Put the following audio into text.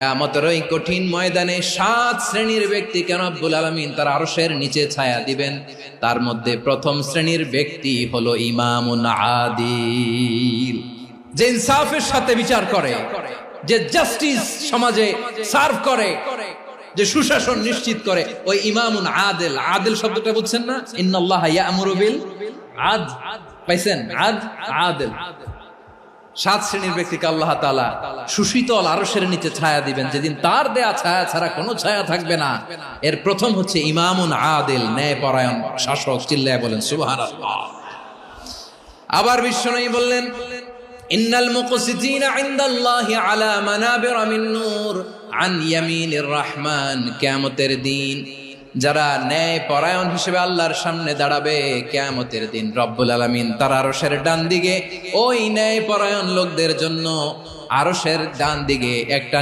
কিয়ামতের ওই কঠিন ময়দানে 7 শ্রেণীর ব্যক্তিকে রব্বুল আলামিন তার আরশের নিচে ছায়া দিবেন। তার মধ্যে প্রথম শ্রেণীর ব্যক্তি হলো ইমামুন আদিল, যে ইনসাফের সাথে বিচার করে, যে জাস্টিস সমাজে সার্ভ করে, যে সুশাসন নিশ্চিত করে, ওই ইমামুন আদিল। আদিল শব্দটা বুঝছেন না? ইন্নাল্লাহা ইয়া'মুরু বিল আদল, পাইছেন? আদিল। 7 শ্রেণীর ব্যক্তিকে আল্লাহ তাআলা সুশীতল আরশের নিচে ছায়া দিবেন, যেদিন তার দেয়া ছায়া ছাড়া কোনো ছায়া থাকবে না। এর প্রথম হচ্ছে ইমামুন আদিল, ন্যায়পরায়ণ শাসক। চিল্লায় বলেন সুবহানাল্লাহ। আবার বিশ্বনবী বললেন, ইন্নাল মুকসিতিনা ইনদাল্লাহি আলা মানাবিরা মিন নূর আন ইয়ামিনির রহমান। কিয়ামতের দিন যারা ন্যায় পরায়ণ হিসেবে আল্লাহর সামনে দাঁড়াবে, কিয়ামতের দিন রব্বুল আলামিন তার আরশের ডান দিকে ওই ন্যায় পরায়ণ লোকদের জন্য আরশের ডান দিকে একটা